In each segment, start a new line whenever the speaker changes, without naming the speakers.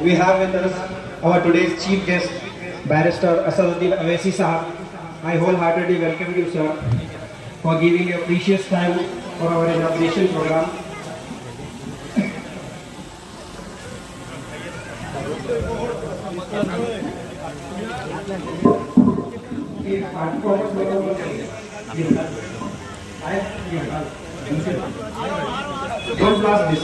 we have with us our today's chief guest, Barrister Asaduddin Awaisi Sahab. I wholeheartedly welcome you, sir, for giving your precious time for our inauguration program. Don't blast this.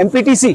MPTC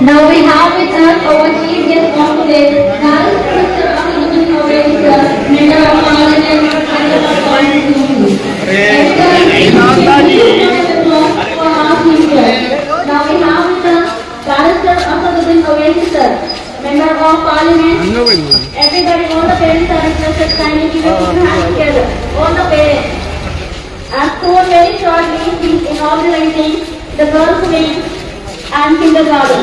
Now we have with us our chief guest of today, Barrister Asaduddin Awaisi sir, member of Parliament and Now we have with us Barrister Asaduddin Awaisi sir, member of Parliament. Everybody, all the parents are requested kindly keep your hands together. All the parents. And so very shortly we inaugurating the girls' wing and kindergarten.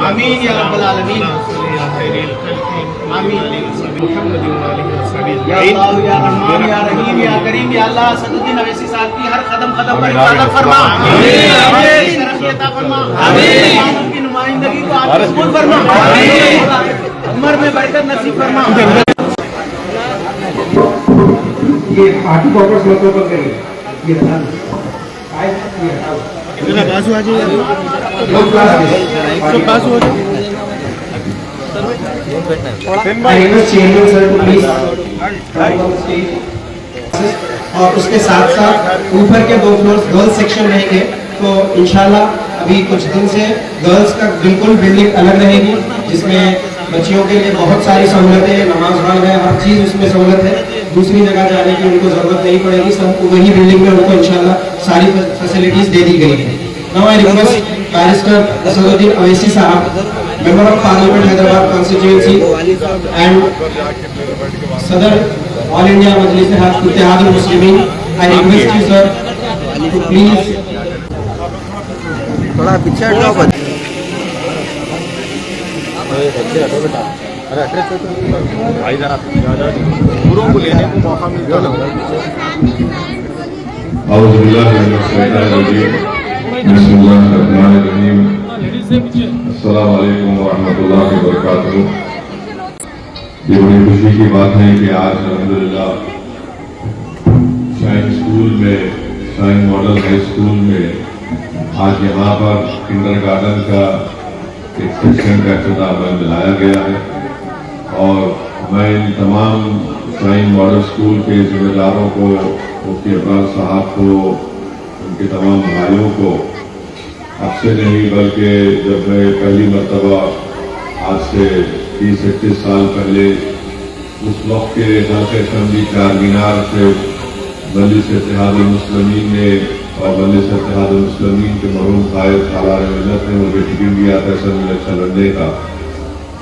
آمین یا رب العالمین آمین یا اللہ یا رحمان یا رحیم یا کریم یا اللہ اسد الدین اویسی صاحب کی ہر قدم قدم پر حفاظت فرما آمین ترقی عطا فرما آمین ان کی نمائندگی کو آپ قبول فرما آمین عمر میں برکت نصیب فرما
یہ پارٹی کاپرس مطلب پر کریں یہ دھان
پاس ہوا جی پاس ہوا
اور اس کے ساتھ ساتھ اوپر کے 2 فلورز گرلز سیکشن رہیں گے تو انشاءاللہ ابھی کچھ دن سے گرلز کا بالکل بلڈنگ الگ رہے گی جس میں بچیوں کے لیے بہت ساری سہولتیں نماز ہال ہے ہر چیز اس میں سہولت ہے دوسری جگہ جانے کی ان کو ضرورت نہیں پڑے گی سب وہی بلڈنگ میں ان کو انشاءاللہ ساری فیسلٹیز دے دی گئی ہیں Now I request Barrister Asaduddin Owaisi Sahab, Member of Parliament Hyderabad Constituency and Sadr All India Majlis Ittihad al-Muslimin. I request you sir to please
تھوڑا پیچھے ہٹو
بھائی ذرا پوروں کو لینے کو موقع ملتا نا
اعوذ باللہ من الشیطان الرجیم بسم اللہ الرحمن الرحیم السلام علیکم ورحمۃ اللہ وبرکاتہ. یہ بڑی خوشی کی بات ہے کہ آج الحمدللہ شاہین اسکول میں شاہین ماڈل ہائی اسکول میں آج یہاں پر کنڈر گارڈن کا ایک سیکشن کا افتتاح دلایا گیا ہے اور میں ان تمام شاہین ماڈل اسکول کے ذمہ داروں کو مفتی ابراز صاحب کو ان کے تمام بھائیوں کو اب سے نہیں بلکہ جب میں پہلی مرتبہ آج سے 30-31 سال پہلے اس وقت کے حلقہ اسمبلی چار مینار سے مجلس اتحاد المسلمین نے اور مجلس اتحاد المسلمین کے مرحوم قائد سالار ملت نے مجھے ٹکٹ دیا تھا اسمبلی الیکشن لڑنے کا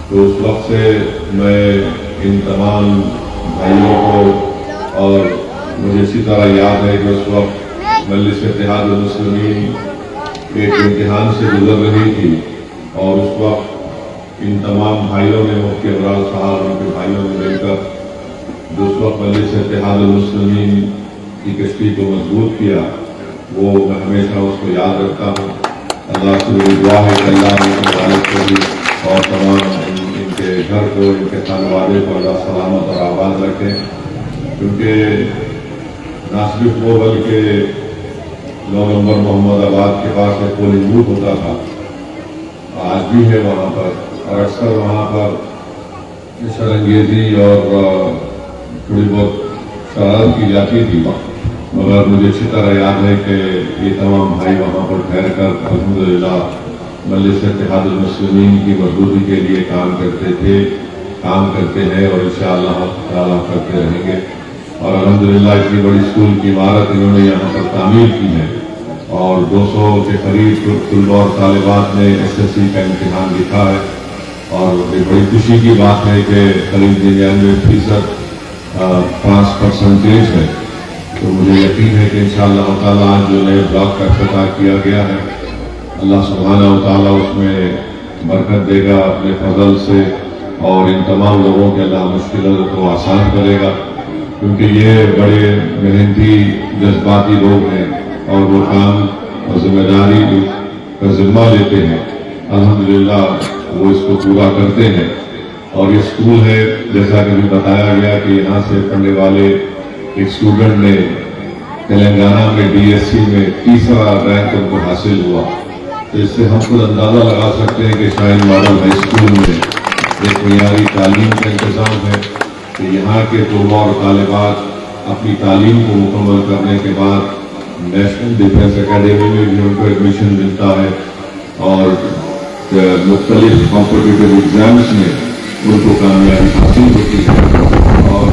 تو اس وقت سے میں ان تمام بھائیوں کو اور مجھے اسی طرح یاد ہے کہ اس وقت مجلس اتحاد المسلمین ایک امتحان سے گزر رہی تھی اور اس وقت ان تمام بھائیوں نے مفتی ابراز صاحب ان کے بھائیوں نے مل کر جو اس وقت مجلس اتحاد المسلمین کی کشتی کو مضبوط کیا وہ میں ہمیشہ اس کو یاد رکھتا ہوں. اللہ سے میری دعا ہے کہ اللہ ان کے والد کو بھی اور تمام ان کے گھر کو ان کے خانوادے کو اللہ سلامت اور آباد رکھے کیونکہ نہ صرف وہ بلکہ 9 نمبر محمد آباد کے پاس ایک پولنگ بوتھ ہوتا تھا آج بھی ہے وہاں پر اور اکثر وہاں پر شرانگیزی اور تھوڑی بہت شرارت کی جاتی تھی مگر مجھے اچھی طرح یاد ہے کہ یہ تمام بھائی وہاں پر ٹھہر کر الحمدللہ مجلس اتحاد المسلمین کی مضبوطی کے لیے کام کرتے تھے کام کرتے ہیں اور انشاءاللہ تعالیٰ کرتے رہیں گے اور الحمدللہ اتنی بڑی اسکول کی عمارت انہوں نے یہاں پر تعمیر کی ہے اور 200 کے قریب طلباء اور طالبات نے SSC کا امتحان لکھا ہے اور یہ بڑی خوشی کی بات ہے کہ قریب 99% پاس % ہے تو مجھے یقین ہے کہ انشاءاللہ تعالیٰ آج جو نئے بلاک کا افتتاح کیا گیا ہے اللہ سبحانہ و تعالیٰ اس میں برکت دے گا اپنے فضل سے اور ان تمام لوگوں کے اللہ مشکلات کو آسان کرے گا کیونکہ یہ بڑے محنتی جذباتی لوگ ہیں اور وہ کام اور ذمہ داری کا ذمہ لیتے ہیں، الحمدللہ وہ اس کو پورا کرتے ہیں۔ اور یہ اسکول ہے، جیسا کہ بھی بتایا گیا کہ یہاں سے پڑھنے والے ایک اسٹوڈنٹ نے تلنگانہ میں DSC میں 3را رینک ان کو حاصل ہوا، تو اس سے ہم خود اندازہ لگا سکتے ہیں کہ شاہین ماڈل ہائی اسکول میں ایک معیاری تعلیم کا انتظام ہے کہ یہاں کے طلباء اور طالبات اپنی تعلیم کو مکمل کرنے کے بعد نیشنل ڈیفنس اکیڈمی میں بھی ان کو ایڈمیشن ملتا ہے، اور مختلف کمپٹیٹیو ایگزامس میں ان کو کامیابی حاصل ہوتی ہے۔ اور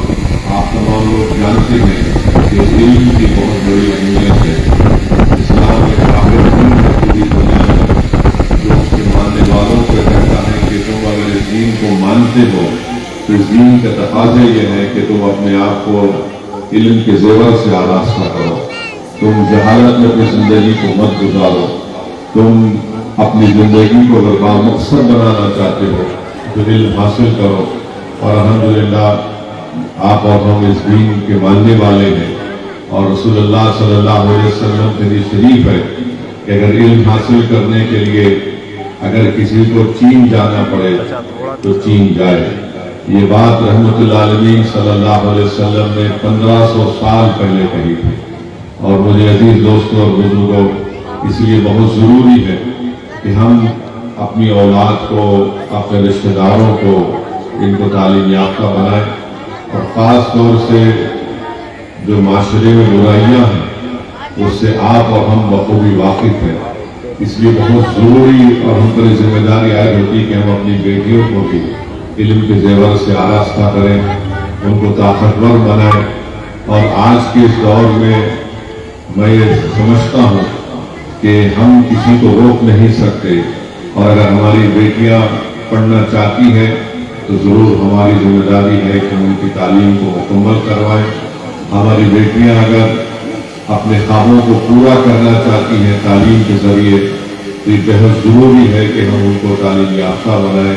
آپ تمام لوگ جانتے ہیں کہ علم کی بہت بڑی اہمیت ہے۔ اسلام میں کافر دین ہے پوری دنیا میں، جو اس کے ماننے والوں کو کہتا ہے کہ تم اگر اس دین کو مانتے ہو تو اس دین کا تقاضا یہ ہے کہ تم اپنے آپ کو علم کے زیور سے آراستہ کرو، تم جہالت میں اپنی زندگی کو مت گزارو، تم اپنی زندگی کو اگر بامقصد بنانا چاہتے ہو تو علم حاصل کرو۔ اور الحمدللہ آپ اور ہم اس دین کے ماننے والے ہیں، اور رسول اللہ صلی اللہ علیہ وسلم کی حدیث شریف ہے کہ اگر علم حاصل کرنے کے لیے اگر کسی کو چین جانا پڑے تو چین جائے۔ یہ بات رحمت العالمین صلی اللہ علیہ وسلم نے 1500 سال پہلے کہی تھی، اور مجھے عزیز دوستوں اور بزرگوں اس لیے بہت ضروری ہے کہ ہم اپنی اولاد کو، اپنے رشتہ داروں کو ان کو تعلیم یافتہ بنائیں، اور خاص طور سے جو معاشرے میں برائیاں ہیں اس سے آپ اور ہم بخوبی واقف ہیں۔ اس لیے بہت ضروری اور ہم پر ذمہ داری عائد ہوتی ہے کہ ہم اپنی بیٹیوں کو بھی علم کے زیور سے آراستہ کریں، ان کو طاقتور بنائیں۔ اور آج کے اس دور میں یہ سمجھتا ہوں کہ ہم کسی کو روک نہیں سکتے، اور اگر ہماری بیٹیاں پڑھنا چاہتی ہیں تو ضرور ہماری ذمہ داری ہے کہ ہم ان کی تعلیم کو مکمل کروائیں۔ ہماری بیٹیاں اگر اپنے خوابوں کو پورا کرنا چاہتی ہیں تعلیم کے ذریعے تو یہ بہت ضروری ہے کہ ہم ان کو تعلیم یافتہ بنائیں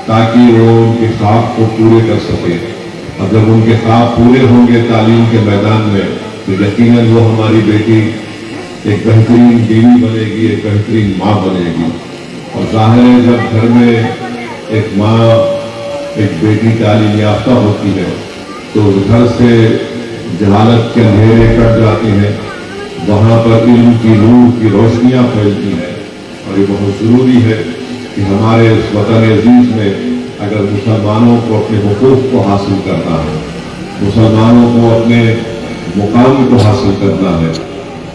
تاکہ وہ ان کے خواب کو پورے کر سکیں۔ اور جب ان کے خواب پورے ہوں گے تعلیم کے میدان میں تو یقیناً وہ ہماری بیٹی ایک بہترین بیوی بنے گی، ایک بہترین ماں بنے گی۔ اور ظاہر ہے جب گھر میں ایک ماں، ایک بیٹی تعلیم یافتہ ہوتی ہے تو گھر سے جہالت کے اندھیرے کٹ جاتے ہیں، وہاں پر علم کی نور کی روشنیاں پھیلتی ہیں۔ اور یہ بہت ضروری ہے کہ ہمارے اس وطن عزیز میں اگر مسلمانوں کو اپنے حقوق کو حاصل کرنا ہے، مسلمانوں کو اپنے مقام کو حاصل کرنا ہے،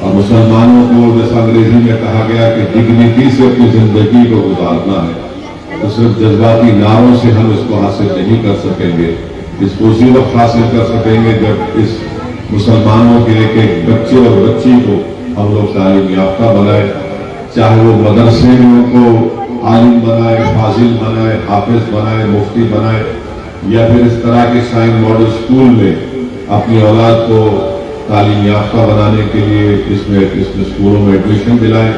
اور مسلمانوں کو جیسا انگریزی میں کہا گیا کہ ڈگنیٹی سے اپنی زندگی کو گزارنا ہے، تو صرف جذباتی نعروں سے ہم اس کو حاصل نہیں کر سکیں گے۔ اس کو اسی وقت حاصل کر سکیں گے جب اس مسلمانوں کے ایک ایک بچے اور بچی کو ہم لوگ تعلیم یافتہ بنائیں، چاہے وہ مدرسے میں ان کو عالم بنائے، فاضل بنائے، حافظ بنائے، مفتی بنائے، یا پھر اس طرح کے شاہین ماڈل اسکول میں اپنی اولاد کو تعلیم یافتہ بنانے کے لیے اس میں اسکولوں میں ایڈمیشن دلائیں۔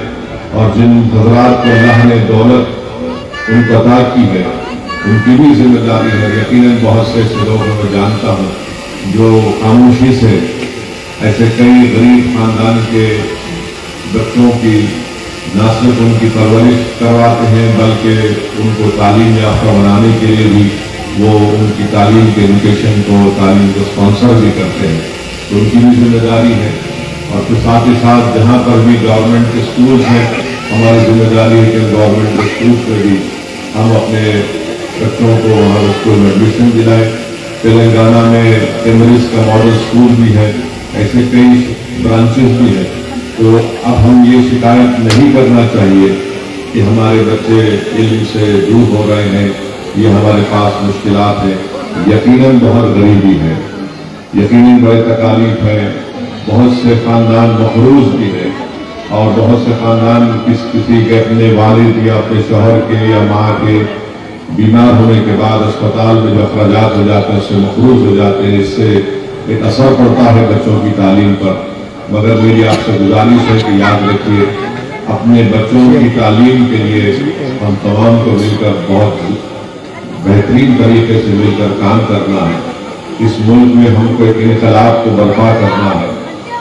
اور جن حضرات کو اللہ نے دولت ان کو عطا کی ہے ان کی بھی ذمہ داری ہے۔ یقیناً بہت سے ایسے لوگ میں جانتا ہوں جو خاموشی سے ایسے کئی غریب خاندان کے بچوں کی نہ صرف ان کی پرورش کرواتے ہیں بلکہ ان کو تعلیم یافتہ بنانے کے لیے بھی وہ ان کی تعلیم کے ایجوکیشن کو، تعلیم کو اسپانسر بھی کرتے ہیں، تو ان کی بھی ذمہ داری ہے۔ اور پھر ساتھ ہی ساتھ جہاں پر بھی گورنمنٹ کے اسکولز ہیں ہماری ذمہ داری ہے کہ گورنمنٹ کے اسکولز میں بھی ہم اپنے بچوں کو وہاں اسکول میں ایڈمیشن دلائیں۔ تلنگانہ میں کیمبرج کا ماڈل اسکول بھی ہے، ایسے کئی برانچز بھی ہیں، تو اب ہم یہ شکایت نہیں کرنا چاہیے کہ ہمارے بچے علم سے دور ہو رہے ہیں، یہ ہمارے پاس مشکلات ہیں۔ یقیناً بہت غریبی ہے، یقیناً بڑے تکالیف ہیں، بہت سے خاندان محروز بھی ہیں، اور بہت سے خاندان کسی کے اپنے والد یا اپنے شوہر کے یا ماں کے بیمار ہونے کے بعد اسپتال میں جو اخراجات ہو جاتے ہیں اس سے محروز ہو جاتے ہیں، اس سے ایک اثر پڑتا ہے بچوں کی تعلیم پر۔ مگر میری آپ سے گزارش ہے کہ یاد رکھیے اپنے بچوں کی تعلیم کے لیے ہم تمام کو مل کر بہت بہترین طریقے سے مل کر کام کرنا ہے۔ اس ملک میں ہم کو ایک انقلاب کو برپا کرنا ہے،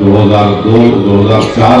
2004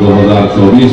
2024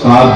7